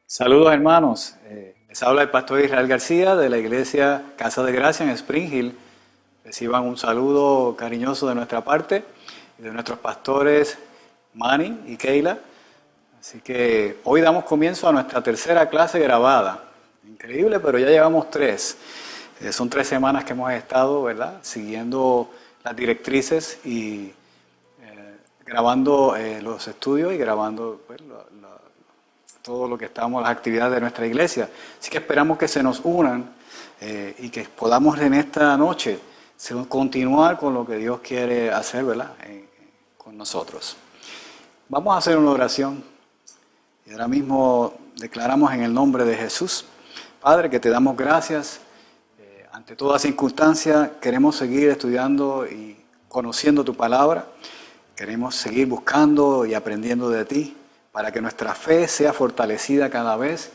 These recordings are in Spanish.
Saludos hermanos, les habla el pastor Israel García de la iglesia Casa de Gracia en Spring Hill. Reciban un saludo cariñoso de nuestra parte y de nuestros pastores Manny y Keila. Así que hoy damos comienzo a nuestra tercera clase grabada. Increíble, pero ya llevamos 3. Son 3 semanas que hemos estado, ¿verdad?, siguiendo las directrices y grabando los estudios y grabando pues, todo lo que estamos, las actividades de nuestra iglesia. Así que esperamos que se nos unan y que podamos en esta noche continuar con lo que Dios quiere hacer, ¿verdad?, con nosotros. Vamos a hacer una oración y ahora mismo declaramos en el nombre de Jesús. Padre, que te damos gracias. Ante toda circunstancia queremos seguir estudiando y conociendo tu palabra. Queremos seguir buscando y aprendiendo de ti, para que nuestra fe sea fortalecida cada vez,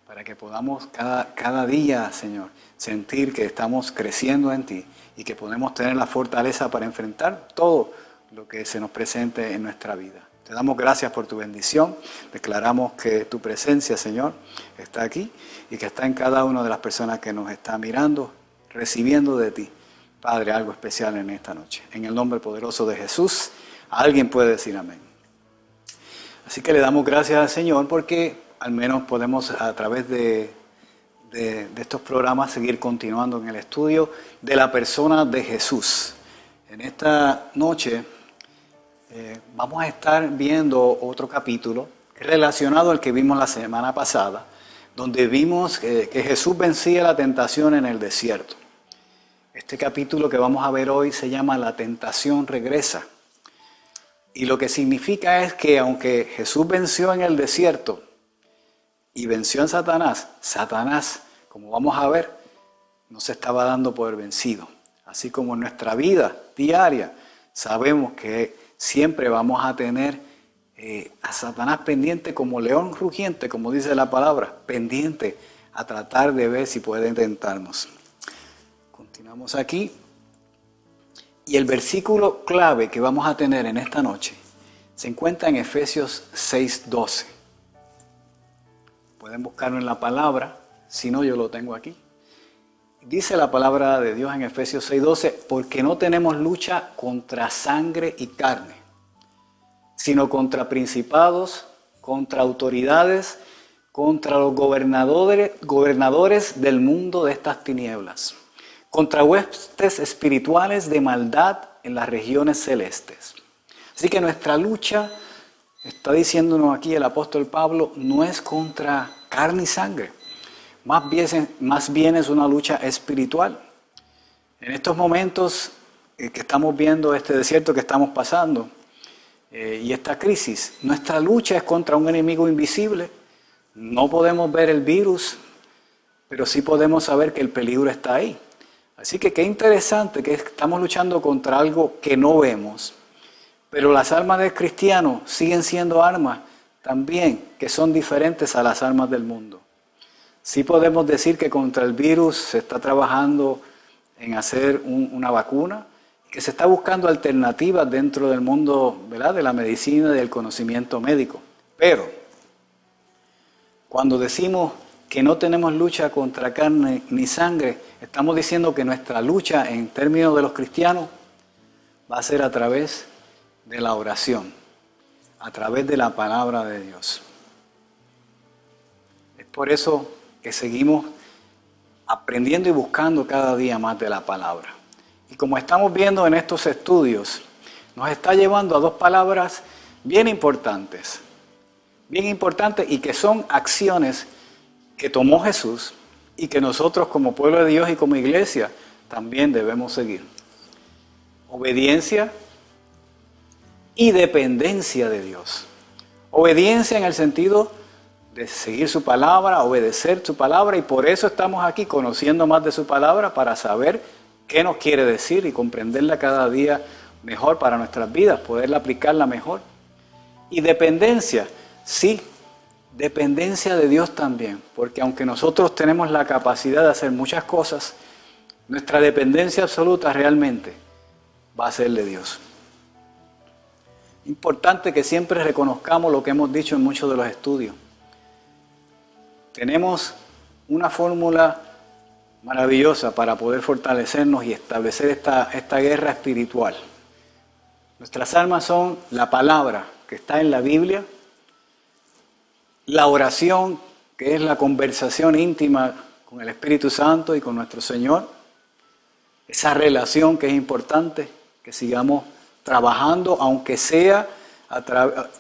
para que podamos cada día, Señor, sentir que estamos creciendo en ti y que podemos tener la fortaleza para enfrentar todo lo que se nos presente en nuestra vida. Te damos gracias por tu bendición. Declaramos que tu presencia, Señor, está aquí y que está en cada una de las personas que nos está mirando, recibiendo de ti, Padre, algo especial en esta noche. En el nombre poderoso de Jesús, alguien puede decir amén. Así que le damos gracias al Señor porque al menos podemos a través de estos programas seguir continuando en el estudio de la persona de Jesús. En esta noche vamos a estar viendo otro capítulo relacionado al que vimos la semana pasada, donde vimos que Jesús vencía la tentación en el desierto. Este capítulo que vamos a ver hoy se llama La tentación regresa. Y lo que significa es que aunque Jesús venció en el desierto y venció a Satanás, Satanás, como vamos a ver, no se estaba dando por vencido. Así como en nuestra vida diaria sabemos que siempre vamos a tener a Satanás pendiente como león rugiente, como dice la palabra, pendiente a tratar de ver si puede tentarnos. Continuamos aquí. Y el versículo clave que vamos a tener en esta noche se encuentra en Efesios 6:12. Pueden buscarlo en la palabra, si no yo lo tengo aquí. Dice la palabra de Dios en Efesios 6:12, porque no tenemos lucha contra sangre y carne, sino contra principados, contra autoridades, contra los gobernadores del mundo de estas tinieblas, contra huestes espirituales de maldad en las regiones celestes. Así que nuestra lucha, está diciéndonos aquí el apóstol Pablo, no es contra carne y sangre. Más bien es una lucha espiritual. En estos momentos que estamos viendo este desierto que estamos pasando y esta crisis, nuestra lucha es contra un enemigo invisible. No podemos ver el virus, pero sí podemos saber que el peligro está ahí. Así que qué interesante que estamos luchando contra algo que no vemos, pero las armas del cristiano siguen siendo armas también que son diferentes a las armas del mundo. Sí podemos decir que contra el virus se está trabajando en hacer una vacuna, que se está buscando alternativas dentro del mundo, ¿verdad?, de la medicina y del conocimiento médico. Pero cuando decimos que no tenemos lucha contra carne ni sangre, estamos diciendo que nuestra lucha en términos de los cristianos va a ser a través de la oración, a través de la palabra de Dios. Es por eso que seguimos aprendiendo y buscando cada día más de la palabra. Y como estamos viendo en estos estudios, nos está llevando a 2 palabras bien importantes y que son acciones que tomó Jesús y que nosotros como pueblo de Dios y como iglesia también debemos seguir. Obediencia y dependencia de Dios. Obediencia en el sentido de seguir su palabra, obedecer su palabra, y por eso estamos aquí conociendo más de su palabra para saber qué nos quiere decir y comprenderla cada día mejor para nuestras vidas, poderla aplicarla mejor. Y dependencia, sí, dependencia de Dios también, porque aunque nosotros tenemos la capacidad de hacer muchas cosas, nuestra dependencia absoluta realmente va a ser de Dios. Importante que siempre reconozcamos lo que hemos dicho en muchos de los estudios. tenemos una fórmula maravillosa para poder fortalecernos y establecer esta guerra espiritual. Nuestras armas son la palabra que está en la Biblia, la oración, que es la conversación íntima con el Espíritu Santo y con nuestro Señor, esa relación que es importante, que sigamos trabajando, aunque sea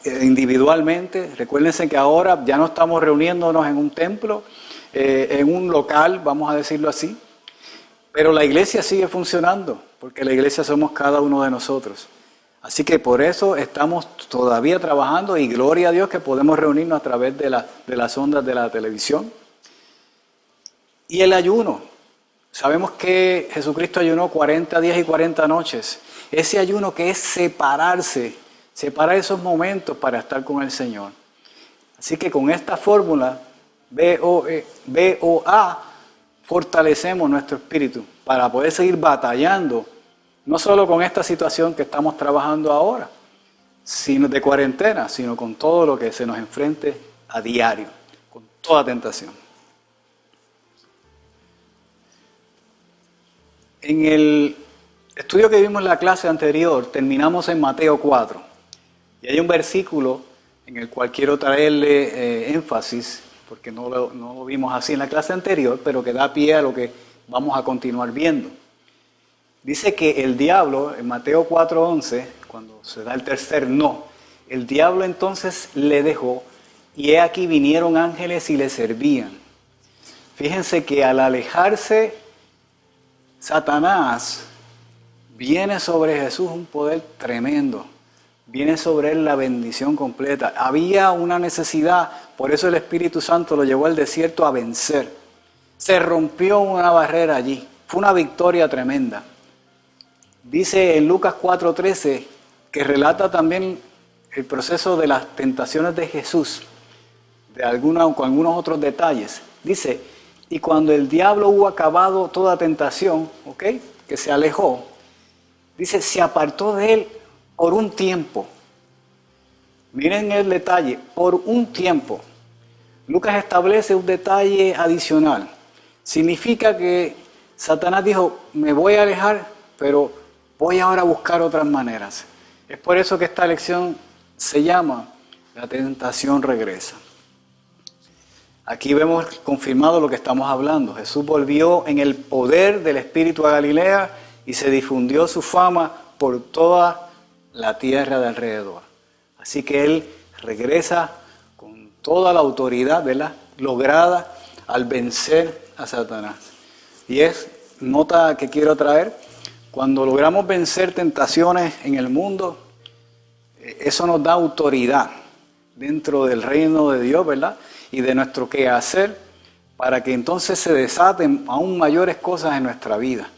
individualmente. Recuérdense que ahora ya no estamos reuniéndonos en un templo, en un local, vamos a decirlo así, pero la iglesia sigue funcionando, porque la iglesia somos cada uno de nosotros. Así que por eso estamos todavía trabajando y gloria a Dios que podemos reunirnos a través de las ondas de la televisión. Y el ayuno. Sabemos que Jesucristo ayunó 40 días y 40 noches. Ese ayuno que es separar esos momentos para estar con el Señor. Así que con esta fórmula, BOA, fortalecemos nuestro espíritu para poder seguir batallando, no solo con esta situación que estamos trabajando ahora, sino de cuarentena, sino con todo lo que se nos enfrente a diario, con toda tentación. En el estudio que vimos en la clase anterior, terminamos en Mateo 4. Y hay un versículo en el cual quiero traerle énfasis, porque no lo vimos así en la clase anterior, pero que da pie a lo que vamos a continuar viendo. Dice que el diablo, en Mateo 4:11, cuando se da el tercer no, el diablo entonces le dejó, y he aquí vinieron ángeles y le servían. Fíjense que al alejarse Satanás, viene sobre Jesús un poder tremendo. Viene sobre él la bendición completa. Había una necesidad, por eso el Espíritu Santo lo llevó al desierto a vencer. Se rompió una barrera allí. Fue una victoria tremenda. Dice en Lucas 4:13, que relata también el proceso de las tentaciones de Jesús, con algunos otros detalles. Dice, y cuando el diablo hubo acabado toda tentación, que se alejó, dice, se apartó de él por un tiempo. Miren el detalle, por un tiempo. Lucas establece un detalle adicional. Significa que Satanás dijo, me voy a alejar, pero voy ahora a buscar otras maneras. Es por eso que esta lección se llama La tentación regresa. Aquí vemos confirmado lo que estamos hablando. Jesús volvió en el poder del Espíritu a Galilea y se difundió su fama por toda la tierra de alrededor. Así que Él regresa con toda la autoridad, ¿verdad?, lograda al vencer a Satanás. Y es nota que quiero traer, cuando logramos vencer tentaciones en el mundo, eso nos da autoridad dentro del reino de Dios, ¿verdad?, y de nuestro quehacer, para que entonces se desaten aún mayores cosas en nuestra vida.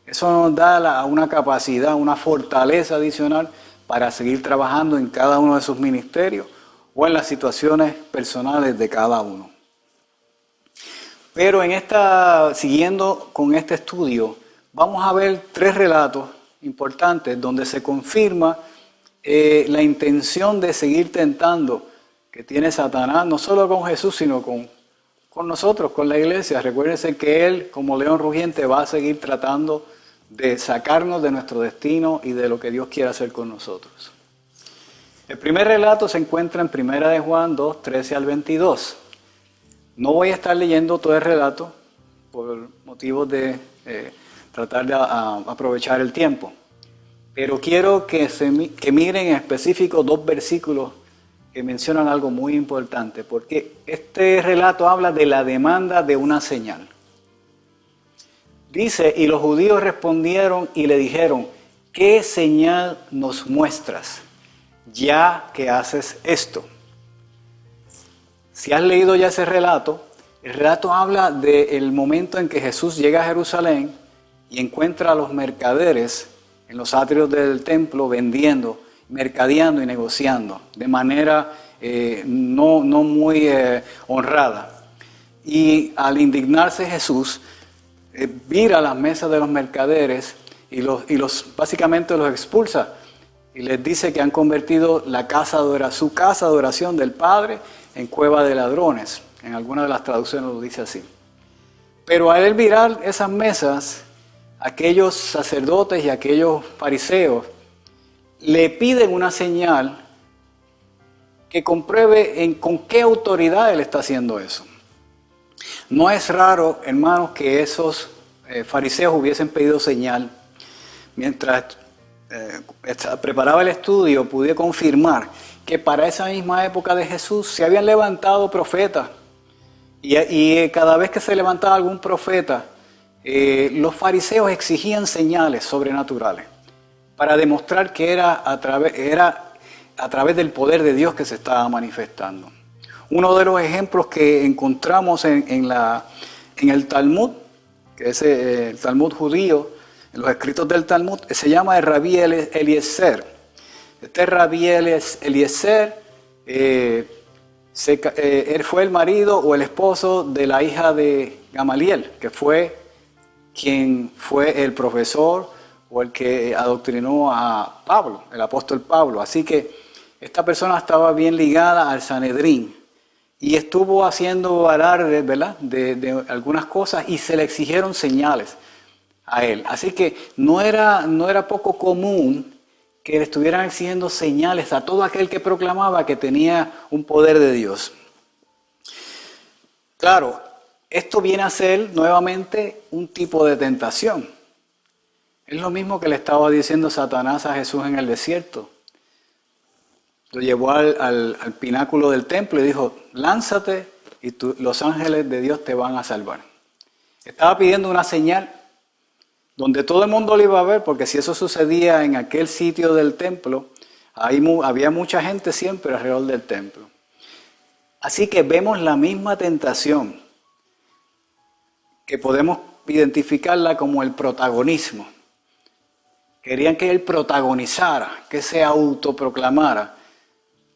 Eso nos da una capacidad, una fortaleza adicional para seguir trabajando en cada uno de sus ministerios o en las situaciones personales de cada uno. Pero siguiendo con este estudio, vamos a ver 3 relatos importantes donde se confirma la intención de seguir tentando que tiene Satanás, no solo con Jesús, sino con nosotros, con la iglesia. Recuérdense que Él, como león rugiente, va a seguir tratando de sacarnos de nuestro destino y de lo que Dios quiere hacer con nosotros. El primer relato se encuentra en 1 de Juan 2, 13 al 22. No voy a estar leyendo todo el relato por motivos de tratar de aprovechar el tiempo, pero quiero que miren en específico 2 versículos que mencionan algo muy importante, porque este relato habla de la demanda de una señal. Dice, y los judíos respondieron y le dijeron, ¿qué señal nos muestras, ya que haces esto? Si has leído ya ese relato, el relato habla del momento en que Jesús llega a Jerusalén y encuentra a los mercaderes en los atrios del templo vendiendo, mercadeando y negociando de manera no muy honrada. Y al indignarse Jesús, vira las mesas de los mercaderes y básicamente los expulsa y les dice que han convertido su casa de oración del Padre en cueva de ladrones. En alguna de las traducciones lo dice así. Pero al él mirar esas mesas, aquellos sacerdotes y aquellos fariseos le piden una señal que compruebe con qué autoridad él está haciendo eso. No es raro, hermanos, que esos fariseos hubiesen pedido señal. Mientras preparaba el estudio, pude confirmar que para esa misma época de Jesús se habían levantado profetas. Y cada vez que se levantaba algún profeta, los fariseos exigían señales sobrenaturales para demostrar que era a través del poder de Dios que se estaba manifestando. Uno de los ejemplos que encontramos en el Talmud, que es el Talmud judío, en los escritos del Talmud, se llama el Rabí Eliezer. Este Rabí Eliezer él fue el marido o el esposo de la hija de Gamaliel, que fue quien fue el profesor o el que adoctrinó a Pablo, el apóstol Pablo. Así que esta persona estaba bien ligada al Sanedrín y estuvo haciendo alarde, ¿verdad?, de algunas cosas, y se le exigieron señales a él. Así que no era poco común que le estuvieran exigiendo señales a todo aquel que proclamaba que tenía un poder de Dios. Claro, esto viene a ser nuevamente un tipo de tentación. Es lo mismo que le estaba diciendo Satanás a Jesús en el desierto. Lo llevó al pináculo del templo y dijo: lánzate y los ángeles de Dios te van a salvar. Estaba pidiendo una señal donde todo el mundo lo iba a ver, porque si eso sucedía en aquel sitio del templo, ahí había mucha gente siempre alrededor del templo. Así que vemos la misma tentación, que podemos identificarla como el protagonismo. Querían que él protagonizara, que se autoproclamara,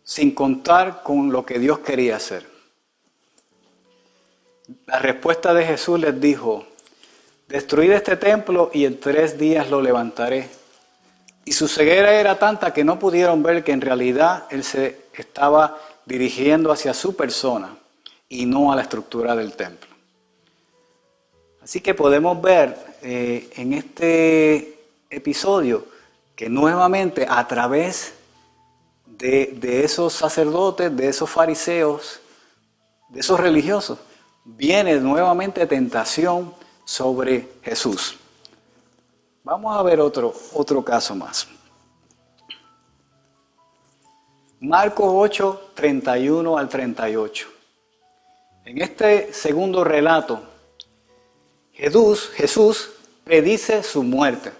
sin contar con lo que Dios quería hacer. La respuesta de Jesús les dijo: destruid este templo y en 3 días lo levantaré. Y su ceguera era tanta que no pudieron ver que en realidad él se estaba dirigiendo hacia su persona y no a la estructura del templo. Así que podemos ver en este episodio que nuevamente a través de esos sacerdotes, de esos fariseos, de esos religiosos, viene nuevamente tentación sobre Jesús. Vamos a ver otro caso más. Marcos 8, 31 al 38. En este segundo relato, Jesús predice su muerte.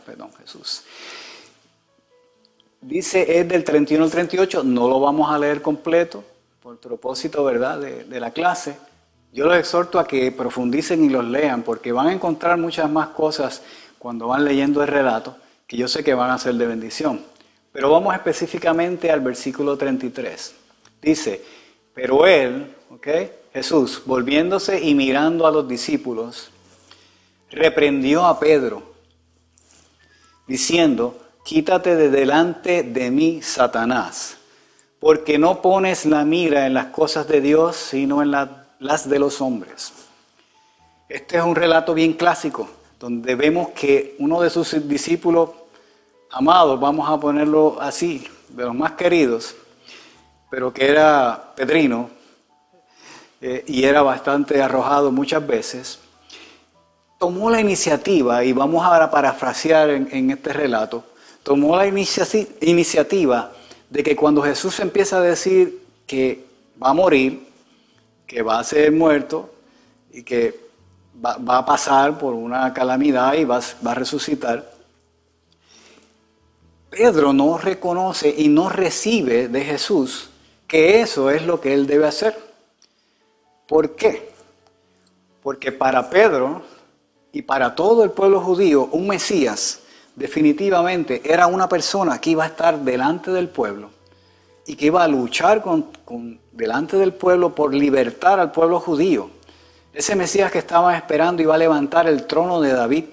Dice, es del 31 al 38, no lo vamos a leer completo, por propósito, ¿verdad?, de la clase. Yo los exhorto a que profundicen y los lean, porque van a encontrar muchas más cosas cuando van leyendo el relato, que yo sé que van a ser de bendición. Pero vamos específicamente al versículo 33. Dice, pero él, Jesús, volviéndose y mirando a los discípulos, reprendió a Pedro, diciendo, quítate de delante de mí, Satanás, porque no pones la mira en las cosas de Dios, sino en las de los hombres. Este es un relato bien clásico, donde vemos que uno de sus discípulos amados, vamos a ponerlo así, de los más queridos, pero que era Pedrino, y era bastante arrojado muchas veces, tomó la iniciativa, y vamos ahora a parafrasear en este relato, tomó la iniciativa de que cuando Jesús empieza a decir que va a morir, que va a ser muerto y que va a pasar por una calamidad y va a resucitar, Pedro no reconoce y no recibe de Jesús que eso es lo que él debe hacer. ¿Por qué? Porque para Pedro y para todo el pueblo judío, un Mesías definitivamente era una persona que iba a estar delante del pueblo y que iba a luchar delante del pueblo por libertar al pueblo judío. Ese Mesías que estaban esperando iba a levantar el trono de David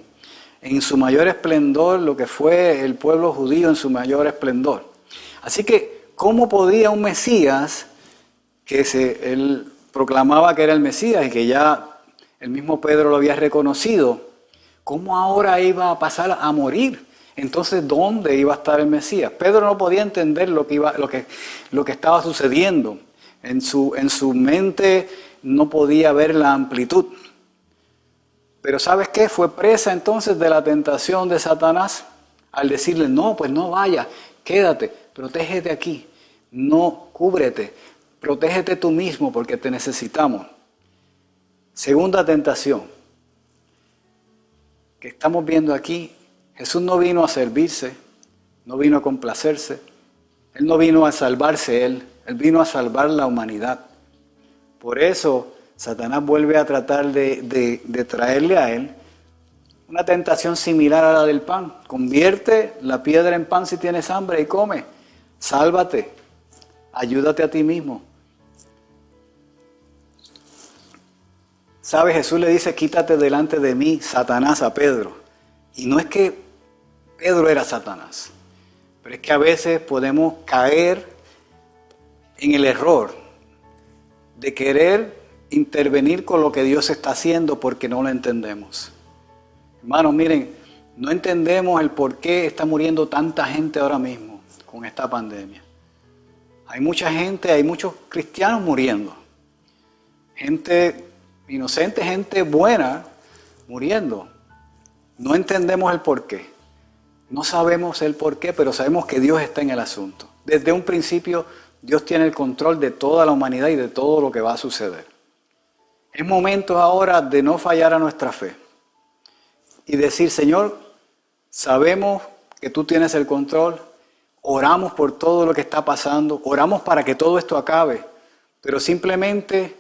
en su mayor esplendor, lo que fue el pueblo judío en su mayor esplendor. Así que, ¿cómo podía un Mesías, que él proclamaba que era el Mesías y que ya el mismo Pedro lo había reconocido, ¿cómo ahora iba a pasar a morir? Entonces, ¿dónde iba a estar el Mesías? Pedro no podía entender lo que estaba sucediendo. En su mente no podía ver la amplitud. Pero ¿sabes qué? Fue presa entonces de la tentación de Satanás al decirle, no, pues no vayas, quédate, protégete aquí, no, cúbrete, protégete tú mismo porque te necesitamos. Segunda tentación que estamos viendo aquí, Jesús no vino a servirse, no vino a complacerse, Él no vino a salvarse Él vino a salvar la humanidad. Por eso Satanás vuelve a tratar de traerle a Él una tentación similar a la del pan. Convierte la piedra en pan si tienes hambre y come. Sálvate, ayúdate a ti mismo. ¿Sabe? Jesús le dice, quítate delante de mí, Satanás, a Pedro. Y no es que Pedro era Satanás, pero es que a veces podemos caer en el error de querer intervenir con lo que Dios está haciendo porque no lo entendemos. Hermanos, miren, no entendemos el por qué está muriendo tanta gente ahora mismo con esta pandemia. Hay mucha gente, hay muchos cristianos muriendo. Gente inocente, gente buena muriendo. No entendemos el por qué. No sabemos el por qué, pero sabemos que Dios está en el asunto. Desde un principio, Dios tiene el control de toda la humanidad y de todo lo que va a suceder. Es momento ahora de no fallar a nuestra fe y decir, Señor, sabemos que tú tienes el control, oramos por todo lo que está pasando, oramos para que todo esto acabe, pero simplemente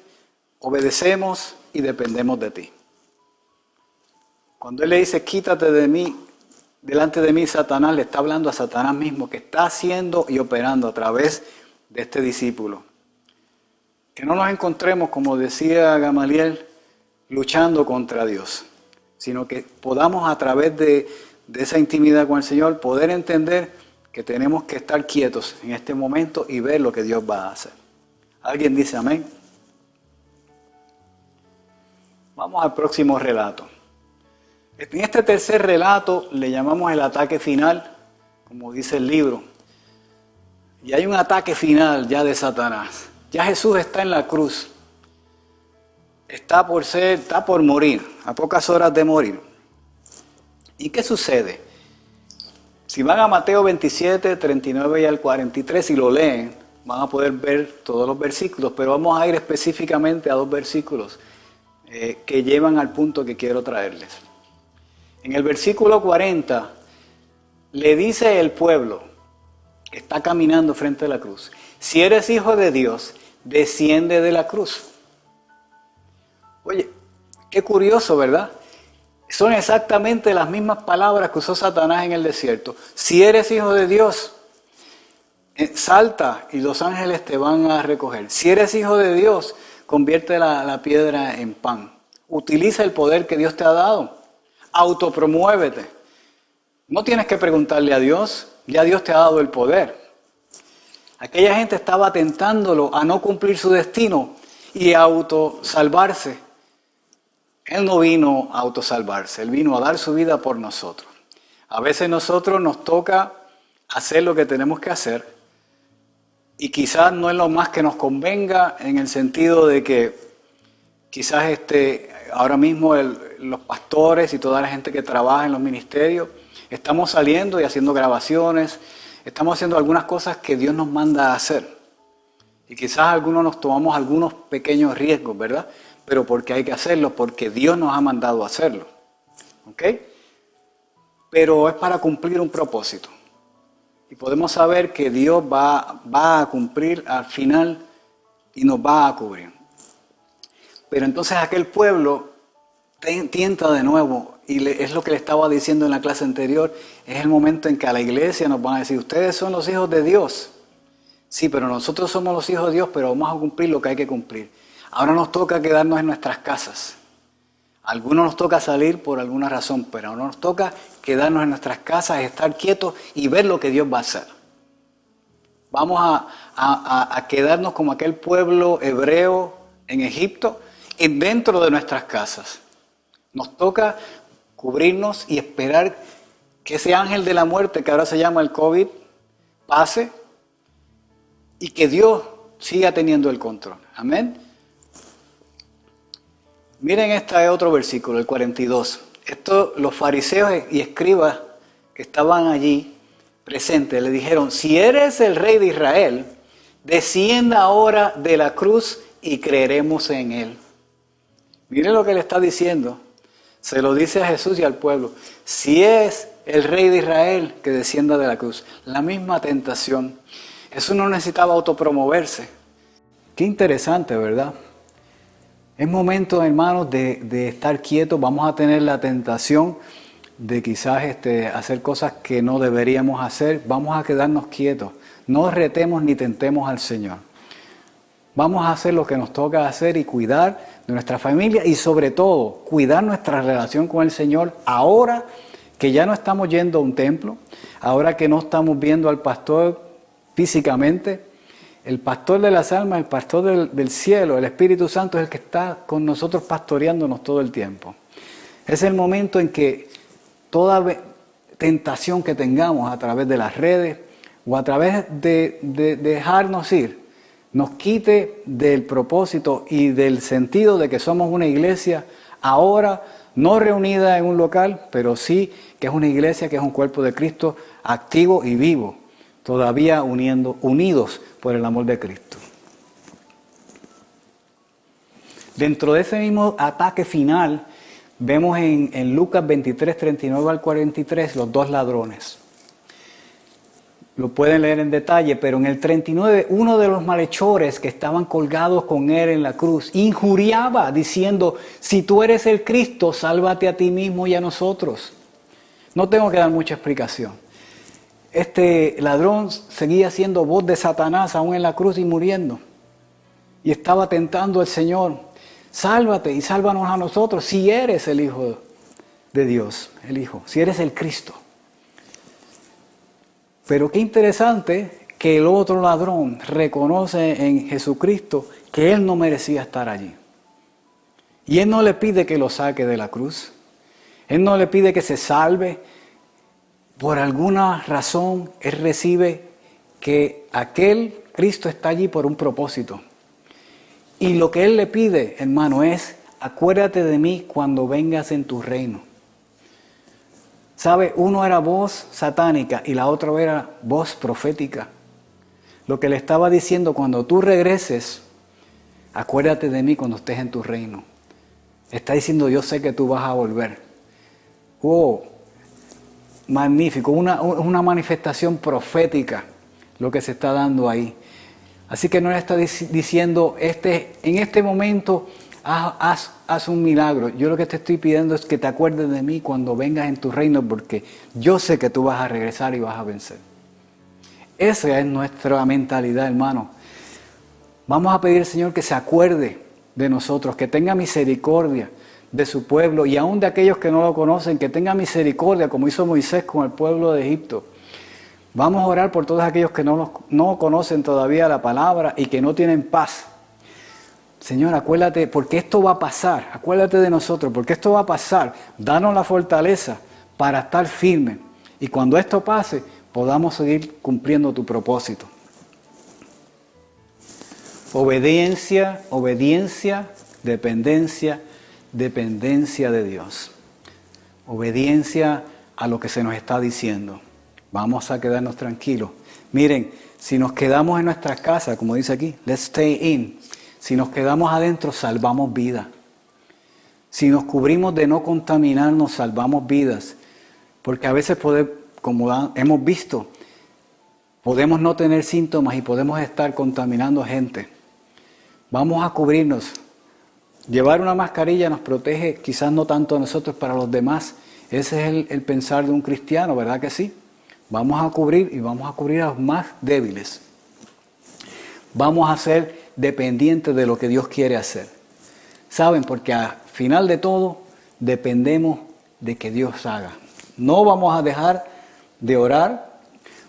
obedecemos y dependemos de ti. Cuando Él le dice, quítate de mí, delante de mí, Satanás, le está hablando a Satanás mismo, que está haciendo y operando a través de este discípulo. Que no nos encontremos, como decía Gamaliel, luchando contra Dios, sino que podamos a través de esa intimidad con el Señor poder entender que tenemos que estar quietos en este momento y ver lo que Dios va a hacer. ¿Alguien dice amén? Vamos al próximo relato. En este tercer relato le llamamos el ataque final, como dice el libro. Y hay un ataque final ya de Satanás. Ya Jesús está en la cruz. Está por morir, a pocas horas de morir. ¿Y qué sucede? Si van a Mateo 27, 39 y al 43 y lo leen, van a poder ver todos los versículos, pero vamos a ir específicamente a dos versículos que llevan al punto que quiero traerles. En el versículo 40 le dice el pueblo que está caminando frente a la cruz, si eres hijo de Dios, desciende de la cruz. Oye, qué curioso, ¿verdad? Son exactamente las mismas palabras que usó Satanás en el desierto. Si eres hijo de Dios, salta y los ángeles te van a recoger. Si eres hijo de Dios, convierte la piedra en pan. Utiliza el poder que Dios te ha dado. Autopromuévete. No tienes que preguntarle a Dios, ya Dios te ha dado el poder. Aquella gente estaba tentándolo a no cumplir su destino y a autosalvarse. Él no vino a autosalvarse, Él vino a dar su vida por nosotros. A veces nosotros nos toca hacer lo que tenemos que hacer y quizás no es lo más que nos convenga en el sentido de que quizás ahora mismo los pastores y toda la gente que trabaja en los ministerios estamos saliendo y haciendo grabaciones, estamos haciendo algunas cosas que Dios nos manda a hacer. Y quizás algunos nos tomamos algunos pequeños riesgos, ¿verdad? Pero porque hay que hacerlo, porque Dios nos ha mandado a hacerlo. ¿Ok? Pero es para cumplir un propósito. Y podemos saber que Dios va a cumplir al final y nos va a cubrir. Pero entonces aquel pueblo tienta de nuevo, y es lo que le estaba diciendo en la clase anterior, es el momento en que a la iglesia nos van a decir, ustedes son los hijos de Dios. Sí, pero nosotros somos los hijos de Dios, pero vamos a cumplir lo que hay que cumplir. Ahora nos toca quedarnos en nuestras casas. A algunos nos toca salir por alguna razón, pero ahora nos toca quedarnos en nuestras casas, estar quietos y ver lo que Dios va a hacer. Vamos a quedarnos como aquel pueblo hebreo en Egipto y dentro de nuestras casas. Nos toca cubrirnos y esperar que ese ángel de la muerte, que ahora se llama el COVID, pase y que Dios siga teniendo el control. Amén. Miren, este otro versículo, el 42. Esto, los fariseos y escribas que estaban allí presentes le dijeron: si eres el rey de Israel, descienda ahora de la cruz y creeremos en él. Miren lo que le está diciendo. Se lo dice a Jesús y al pueblo. Si es el rey de Israel, que descienda de la cruz. La misma tentación. Jesús no necesitaba autopromoverse. Qué interesante, ¿verdad? Es momento, hermanos, de estar quietos. Vamos a tener la tentación de quizás hacer cosas que no deberíamos hacer. Vamos a quedarnos quietos. No retemos ni tentemos al Señor. Vamos a hacer lo que nos toca hacer y cuidar de nuestra familia y sobre todo cuidar nuestra relación con el Señor ahora que ya no estamos yendo a un templo, ahora que no estamos viendo al pastor físicamente. El pastor de las almas, el pastor del cielo, el Espíritu Santo es el que está con nosotros pastoreándonos todo el tiempo. Es el momento en que toda tentación que tengamos a través de las redes o a través de dejarnos ir, nos quite del propósito y del sentido de que somos una iglesia ahora no reunida en un local, pero sí que es una iglesia que es un cuerpo de Cristo activo y vivo, todavía unidos por el amor de Cristo. Dentro de ese mismo ataque final, vemos en Lucas 23, 39 al 43, los dos ladrones. Lo pueden leer en detalle, pero en el 39, uno de los malhechores que estaban colgados con él en la cruz, injuriaba diciendo: si tú eres el Cristo, sálvate a ti mismo y a nosotros. No tengo que dar mucha explicación. Este ladrón seguía siendo voz de Satanás aún en la cruz y muriendo. Y estaba tentando al Señor: sálvate y sálvanos a nosotros si eres el Hijo de Dios, el Hijo, si eres el Cristo. Pero qué interesante que el otro ladrón reconoce en Jesucristo que él no merecía estar allí. Y él no le pide que lo saque de la cruz. Él no le pide que se salve. Por alguna razón, él recibe que aquel Cristo está allí por un propósito. Y lo que él le pide, hermano, es: acuérdate de mí cuando vengas en tu reino. ¿Sabe? Uno era voz satánica y la otra era voz profética. Lo que le estaba diciendo: cuando tú regreses, acuérdate de mí cuando estés en tu reino. Está diciendo: yo sé que tú vas a volver. ¡Wow! Magnífico, una manifestación profética lo que se está dando ahí. Así que no le está diciendo: en este momento haz un milagro. Yo lo que te estoy pidiendo es que te acuerdes de mí cuando vengas en tu reino, porque yo sé que tú vas a regresar y vas a vencer. Esa es nuestra mentalidad, hermano. Vamos a pedir al Señor que se acuerde de nosotros, que tenga misericordia de su pueblo y aún de aquellos que no lo conocen, que tenga misericordia como hizo Moisés con el pueblo de Egipto. Vamos a orar por todos aquellos que no conocen todavía la palabra y que no tienen paz. Señor, acuérdate, porque esto va a pasar. Acuérdate de nosotros, porque esto va a pasar. Danos la fortaleza para estar firmes. Y cuando esto pase, podamos seguir cumpliendo tu propósito. Obediencia, obediencia, dependencia, dependencia de Dios. Obediencia a lo que se nos está diciendo. Vamos a quedarnos tranquilos. Miren, si nos quedamos en nuestras casas, como dice aquí, let's stay in. Si nos quedamos adentro, salvamos vidas. Si nos cubrimos de no contaminarnos, salvamos vidas. Porque a veces, como hemos visto, podemos no tener síntomas y podemos estar contaminando gente. Vamos a cubrirnos. Llevar una mascarilla nos protege, quizás no tanto a nosotros, para los demás. Ese es el pensar de un cristiano, ¿verdad que sí? Vamos a cubrir y vamos a cubrir a los más débiles. Vamos a ser dependientes de lo que Dios quiere hacer. ¿Saben? Porque al final de todo dependemos de que Dios haga. No vamos a dejar de orar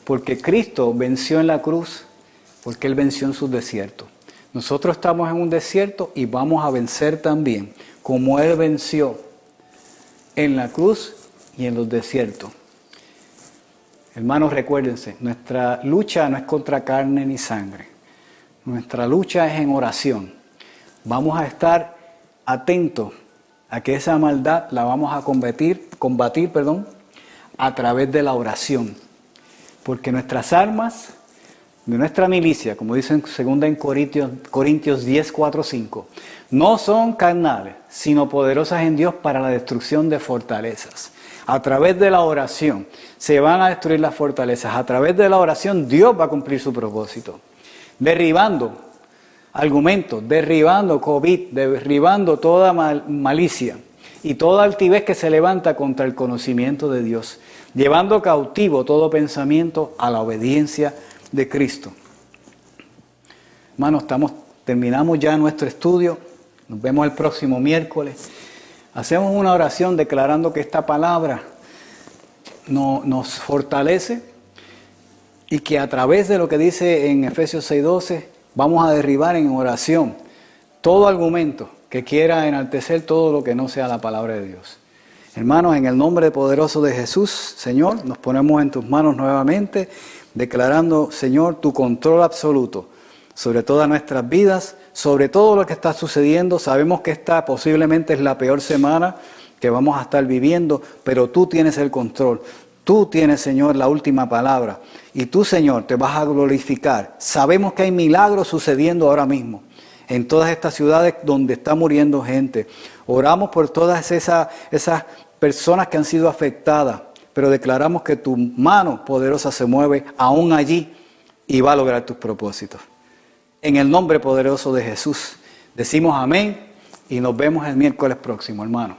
porque Cristo venció en la cruz, porque Él venció en sus desiertos. Nosotros estamos en un desierto y vamos a vencer también, como Él venció en la cruz y en los desiertos. Hermanos, recuérdense, nuestra lucha no es contra carne ni sangre. Nuestra lucha es en oración. Vamos a estar atentos a que esa maldad la vamos a combatir, a través de la oración. Porque nuestras armas de nuestra milicia, como dice en 2 Corintios 10, 4, 5, no son carnales, sino poderosas en Dios para la destrucción de fortalezas. A través de la oración se van a destruir las fortalezas. A través de la oración Dios va a cumplir su propósito. Derribando argumentos, derribando COVID, derribando toda malicia y toda altivez que se levanta contra el conocimiento de Dios, llevando cautivo todo pensamiento a la obediencia de Cristo. Hermanos, terminamos ya nuestro estudio. Nos vemos el próximo miércoles. Hacemos una oración declarando que esta palabra nos fortalece y que a través de lo que dice en Efesios 6:12 vamos a derribar en oración todo argumento que quiera enaltecer todo lo que no sea la palabra de Dios. Hermanos, en el nombre poderoso de Jesús, Señor, nos ponemos en tus manos nuevamente, declarando, Señor, tu control absoluto sobre todas nuestras vidas, sobre todo lo que está sucediendo. Sabemos que esta posiblemente es la peor semana que vamos a estar viviendo, pero tú tienes el control. Tú tienes, Señor, la última palabra. Y tú, Señor, te vas a glorificar. Sabemos que hay milagros sucediendo ahora mismo en todas estas ciudades donde está muriendo gente. Oramos por todas esas personas que han sido afectadas, pero declaramos que tu mano poderosa se mueve aún allí y va a lograr tus propósitos. En el nombre poderoso de Jesús decimos amén y nos vemos el miércoles próximo, hermano.